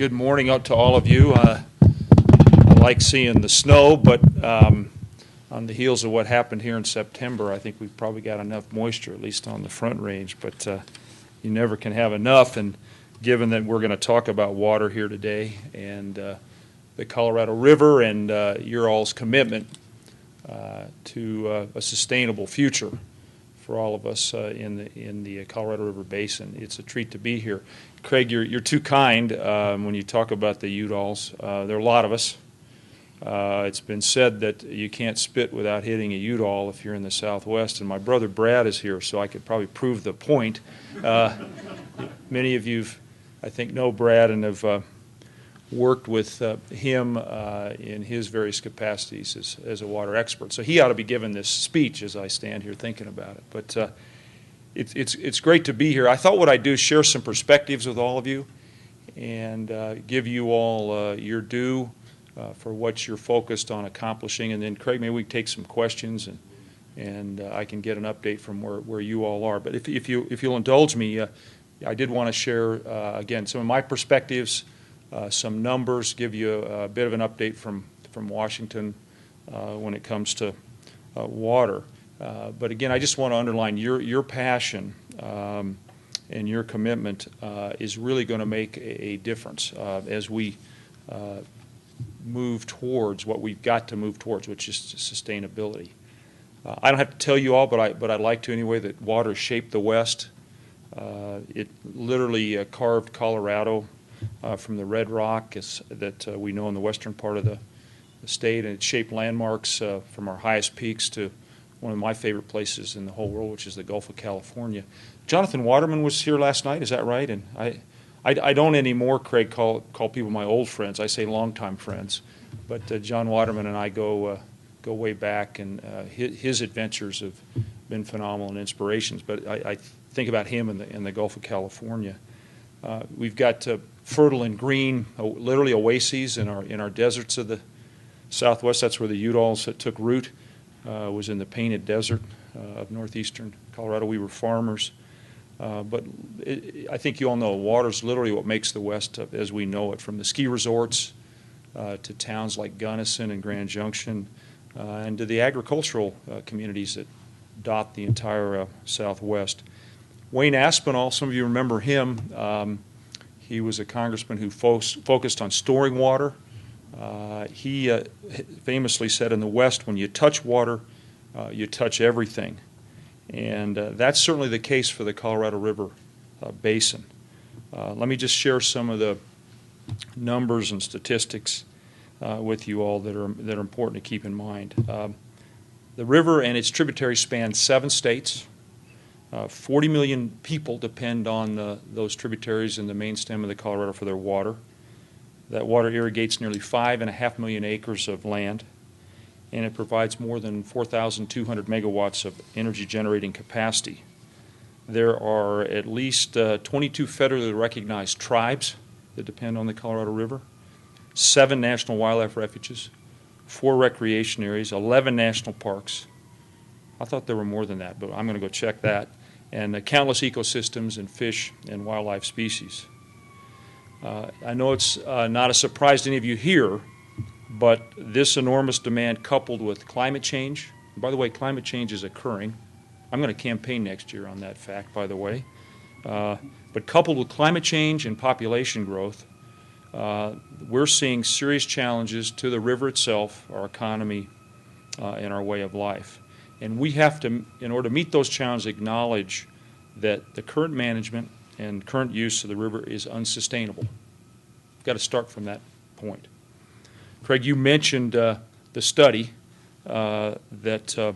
Good morning out to all of you. I like seeing the snow, but on the heels of what happened here in September, I think we've probably got enough moisture, at least on the Front Range, but you never can have enough. And given that we're going to talk about water here today and the Colorado River and your all's commitment to a sustainable future for all of us in the Colorado River Basin, it's a treat to be here. Craig, you're too kind when you talk about the Udalls. There are a lot of us. It's been said that you can't spit without hitting a Udall if you're in the Southwest, and my brother Brad is here, so I could probably prove the point. Many of you, I think, know Brad and have worked with him in his various capacities as a water expert. So he ought to be giving this speech as I stand here thinking about it. But it's great to be here. I thought what I'd do is share some perspectives with all of you and give you all your due for what you're focused on accomplishing. And then, Craig, maybe we can take some questions and I can get an update from where you all are. But if you'll indulge me, I did want to share, again, some of my perspectives, some numbers, give you a bit of an update from Washington when it comes to water. But again, I just want to underline your passion and your commitment is really going to make a difference as we move towards what we've got to move towards, which is sustainability. I don't have to tell you all, but I'd like to anyway, that water shaped the West. It literally carved Colorado from the red rock that we know in the western part of the state, and it shaped landmarks from our highest peaks to one of my favorite places in the whole world, which is the Gulf of California. Jonathan Waterman was here last night, is that right? And I don't anymore, Craig, call people my old friends. I say longtime friends. But John Waterman and I go way back, and his adventures have been phenomenal and inspirations. But I think about him in the Gulf of California. We've got fertile and green, literally oases in our deserts of the Southwest. That's where the Udalls took root. Was in the Painted Desert of northeastern Colorado. We were farmers. But I think you all know water's literally what makes the West as we know it, from the ski resorts to towns like Gunnison and Grand Junction and to the agricultural communities that dot the entire Southwest. Wayne Aspinall, some of you remember him. He was a congressman who focused on storing water. He famously said, in the West, when you touch water, you touch everything. And that's certainly the case for the Colorado River Basin. Let me just share some of the numbers and statistics with you all that are important to keep in mind. The river and its tributaries span 7 states. 40 million people depend on those tributaries in the main stem of the Colorado for their water. That water irrigates nearly 5.5 million acres of land, and it provides more than 4,200 megawatts of energy generating capacity. There are at least 22 federally recognized tribes that depend on the Colorado River, 7 national wildlife refuges, 4 recreation areas, 11 national parks. I thought there were more than that, but I'm going to go check that, and countless ecosystems and fish and wildlife species. I know it's not a surprise to any of you here, but this enormous demand coupled with climate change, and by the way, climate change is occurring. I'm going to campaign next year on that fact, by the way. But coupled with climate change and population growth, we're seeing serious challenges to the river itself, our economy, and our way of life. And we have to, in order to meet those challenges, acknowledge that the current management and current use of the river is unsustainable. We've got to start from that point. Craig, you mentioned the study that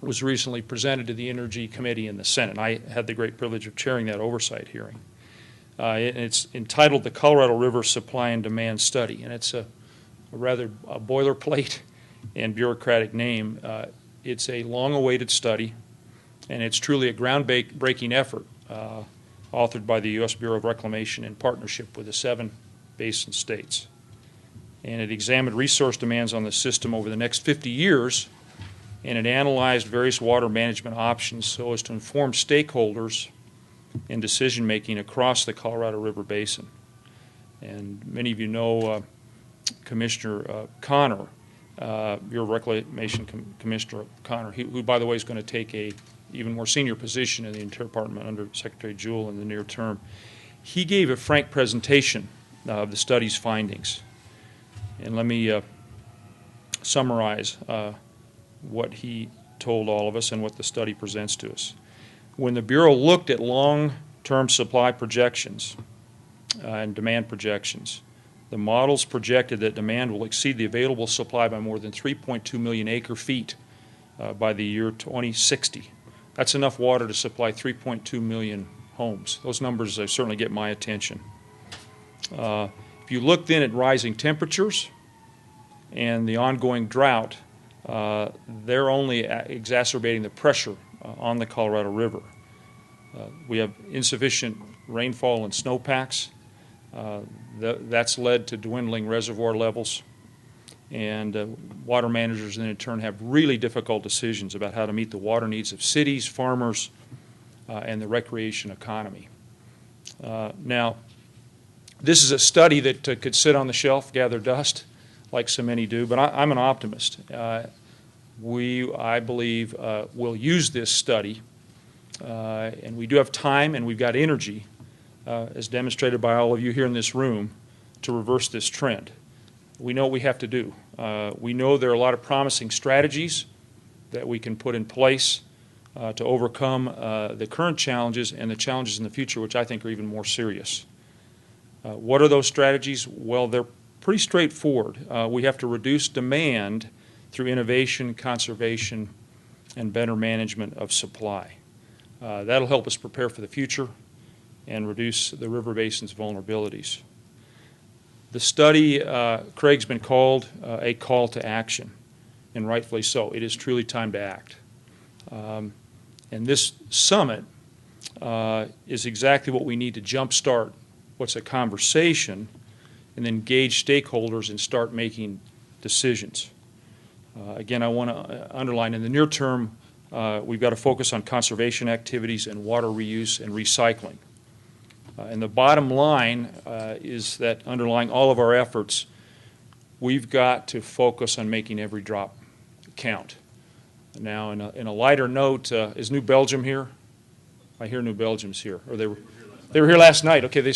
was recently presented to the Energy Committee in the Senate. I had the great privilege of chairing that oversight hearing. It's entitled the Colorado River Supply and Demand Study, and it's a rather boilerplate and bureaucratic name. It's a long-awaited study, and it's truly a groundbreaking effort authored by the U.S. Bureau of Reclamation in partnership with the 7 basin states. And it examined resource demands on the system over the next 50 years, and it analyzed various water management options so as to inform stakeholders in decision-making across the Colorado River Basin. And many of you know Commissioner Connor, your Reclamation Commissioner Connor, who, by the way, is going to take a even more senior position in the Interior Department under Secretary Jewell in the near term. He gave a frank presentation of the study's findings. And let me summarize what he told all of us and what the study presents to us. When the Bureau looked at long-term supply projections and demand projections, the models projected that demand will exceed the available supply by more than 3.2 million acre-feet by the year 2060. That's enough water to supply 3.2 million homes. Those numbers certainly get my attention. If you look then at rising temperatures and the ongoing drought, they're only exacerbating the pressure on the Colorado River. We have insufficient rainfall and snowpacks. That's led to dwindling reservoir levels, and water managers then in turn have really difficult decisions about how to meet the water needs of cities, farmers, and the recreation economy. Now, this is a study that could sit on the shelf, gather dust, like so many do, but I'm an optimist. I believe, will use this study, and we do have time and we've got energy, as demonstrated by all of you here in this room, to reverse this trend. We know what we have to do. We know there are a lot of promising strategies that we can put in place to overcome the current challenges and the challenges in the future, which I think are even more serious. What are those strategies? Well, they're pretty straightforward. We have to reduce demand through innovation, conservation, and better management of supply. That'll help us prepare for the future and reduce the river basin's vulnerabilities. The study, Craig's been called a call to action, and rightfully so. It is truly time to act. And this summit is exactly what we need to jumpstart what's a conversation and engage stakeholders and start making decisions. Again, I want to underline in the near term, we've got to focus on conservation activities and water reuse and recycling. And the bottom line is that underlying all of our efforts, we've got to focus on making every drop count. Now, in a lighter note, is New Belgium here? I hear New Belgium's here. Or they were here last night. Okay,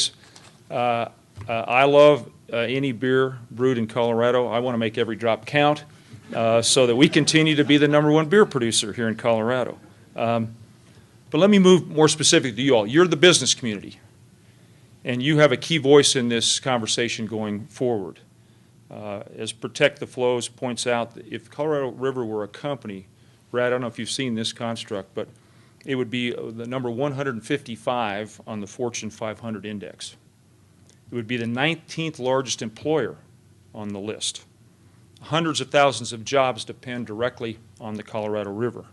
I love any beer brewed in Colorado. I want to make every drop count so that we continue to be the #1 beer producer here in Colorado. But let me move more specific to you all. You're the business community, and you have a key voice in this conversation going forward. As Protect the Flows points out, if Colorado River were a company, Brad, I don't know if you've seen this construct, but it would be the number 155 on the Fortune 500 index. It would be the 19th largest employer on the list. Hundreds of thousands of jobs depend directly on the Colorado River.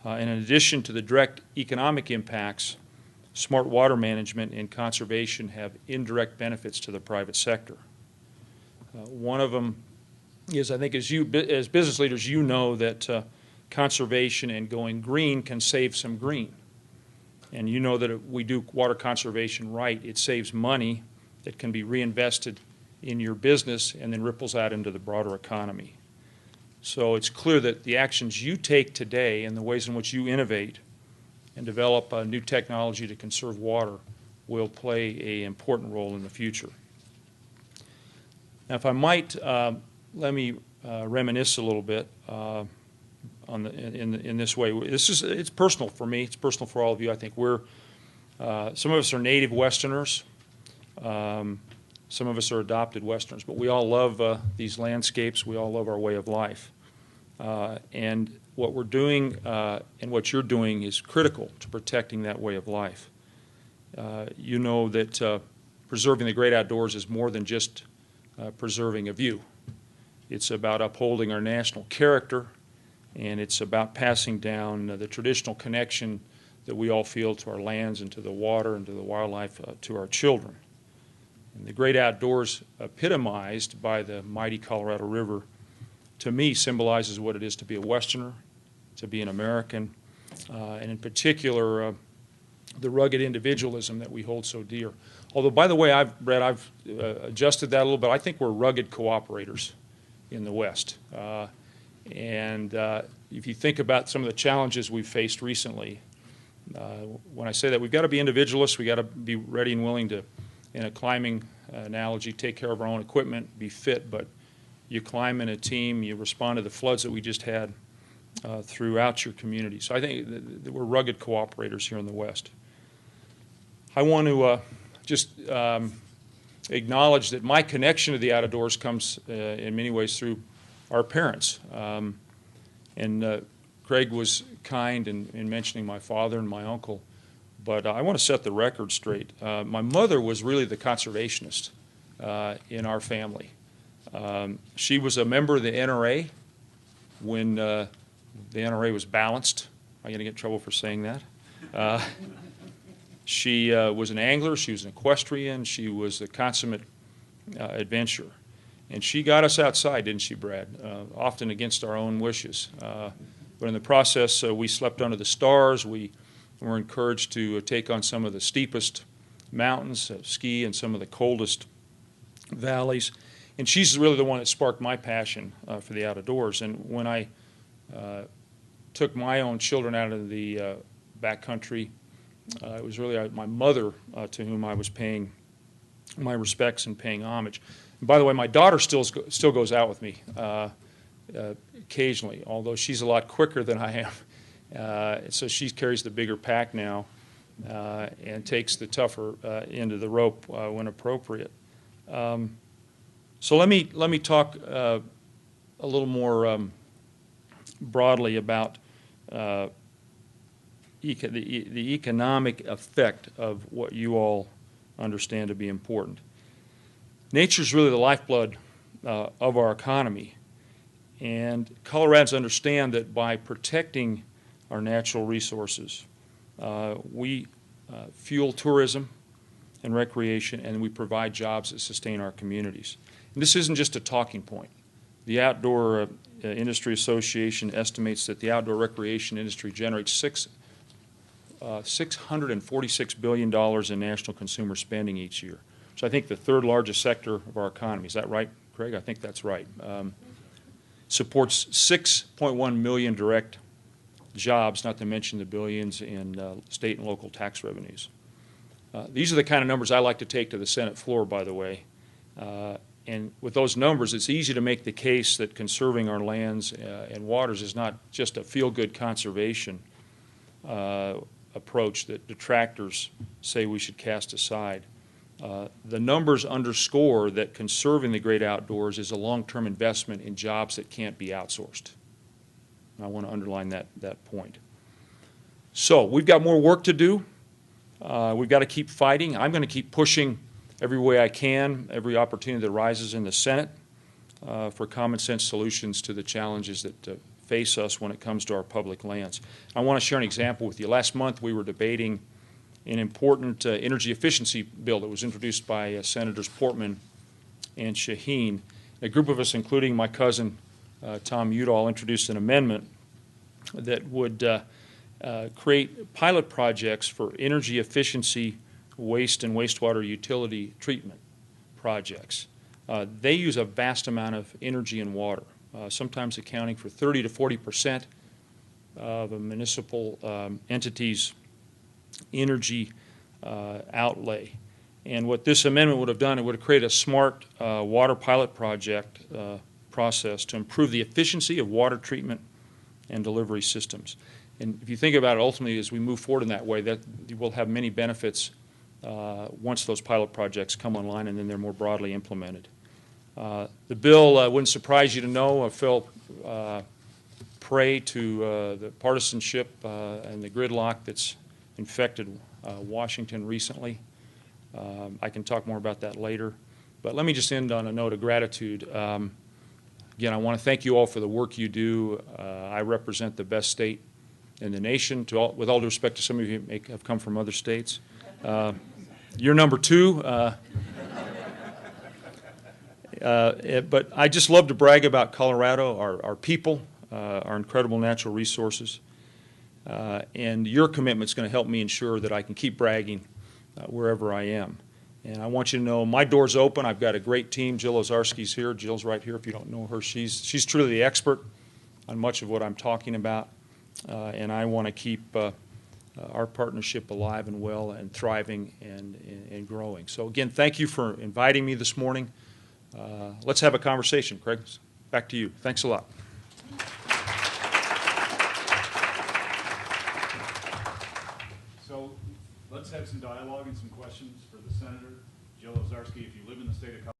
And in addition to the direct economic impacts, smart water management and conservation have indirect benefits to the private sector. One of them is, I think, as business leaders, you know that conservation and going green can save some green. And you know that if we do water conservation right, it saves money that can be reinvested in your business and then ripples out into the broader economy. So it's clear that the actions you take today and the ways in which you innovate and develop a new technology to conserve water will play an important role in the future. Now, if I might, let me reminisce a little bit in this way. It's personal for me. It's personal for all of you. I think some of us are native Westerners. Some of us are adopted Westerners, but we all love these landscapes. We all love our way of life. And what we're doing and what you're doing is critical to protecting that way of life. You know that preserving the great outdoors is more than just preserving a view. It's about upholding our national character, and it's about passing down the traditional connection that we all feel to our lands and to the water and to the wildlife to our children. And the great outdoors, epitomized by the mighty Colorado River, to me symbolizes what it is to be a Westerner, to be an American, and in particular the rugged individualism that we hold so dear. Although, by the way, Brad, I've adjusted that a little bit. I think we're rugged cooperators in the West. And if you think about some of the challenges we've faced recently, when I say that, we've got to be individualists. We've got to be ready and willing to, in a climbing analogy, take care of our own equipment, be fit, but you climb in a team, you respond to the floods that we just had throughout your community. So I think that we're rugged cooperators here in the West. I want to just acknowledge that my connection to the outdoors comes in many ways through our parents. Craig was kind in mentioning my father and my uncle, but I want to set the record straight. My mother was really the conservationist in our family. She was a member of the NRA when the NRA was balanced. Am I going to get in trouble for saying that? She was an angler. She was an equestrian. She was a consummate adventurer. And she got us outside, didn't she, Brad? Often against our own wishes. But in the process, we slept under the stars. We were encouraged to take on some of the steepest mountains, ski in some of the coldest valleys. And she's really the one that sparked my passion for the outdoors. And when I took my own children out of the backcountry, it was really my mother to whom I was paying my respects and paying homage. And by the way, my daughter still goes out with me occasionally, although she's a lot quicker than I am. So she carries the bigger pack now and takes the tougher end of the rope when appropriate. So let me talk a little more broadly about the economic effect of what you all understand to be important. Nature is really the lifeblood of our economy, and Coloradans understand that by protecting our natural resources, we fuel tourism and recreation, and we provide jobs that sustain our communities. And this isn't just a talking point. The Outdoor Industry Association estimates that the outdoor recreation industry generates $646 billion in national consumer spending each year. So I think the third largest sector of our economy. Is that right, Craig? I think that's right. Supports 6.1 million direct jobs, not to mention the billions in state and local tax revenues. These are the kind of numbers I like to take to the Senate floor, by the way. And with those numbers, it's easy to make the case that conserving our lands and waters is not just a feel-good conservation approach that detractors say we should cast aside. The numbers underscore that conserving the great outdoors is a long-term investment in jobs that can't be outsourced. I want to underline that point. So we've got more work to do. We've got to keep fighting. I'm going to keep pushing every way I can, every opportunity that arises in the Senate for common sense solutions to the challenges that face us when it comes to our public lands. I want to share an example with you. Last month we were debating an important energy efficiency bill that was introduced by Senators Portman and Shaheen. A group of us, including my cousin Tom Udall, introduced an amendment that would create pilot projects for energy efficiency waste and wastewater utility treatment projects. They use a vast amount of energy and water, sometimes accounting for 30 to 40% of a municipal entity's energy outlay. And what this amendment would have done, it would have created a smart water pilot project process to improve the efficiency of water treatment and delivery systems. And if you think about it, ultimately, as we move forward in that way, that will have many benefits once those pilot projects come online and then they're more broadly implemented. The bill, wouldn't surprise you to know, fell prey to the partisanship and the gridlock that's infected Washington recently. I can talk more about that later. But let me just end on a note of gratitude. Again, I want to thank you all for the work you do. I represent the best state in the nation. With all due respect to some of you who may have come from other states. You're number two. But I just love to brag about Colorado, our people, our incredible natural resources. And your commitment is going to help me ensure that I can keep bragging wherever I am. And I want you to know my door's open. I've got a great team. Jill Ozarski's here. Jill's right here if you don't know her. She's truly the expert on much of what I'm talking about. And I want to keep our partnership alive and well and thriving and growing. So again, thank you for inviting me this morning. Let's have a conversation. Craig, back to you. Thanks a lot. So let's have some dialogue and some questions for the Senator. Jill Ozarski, if you live in the state of Colorado,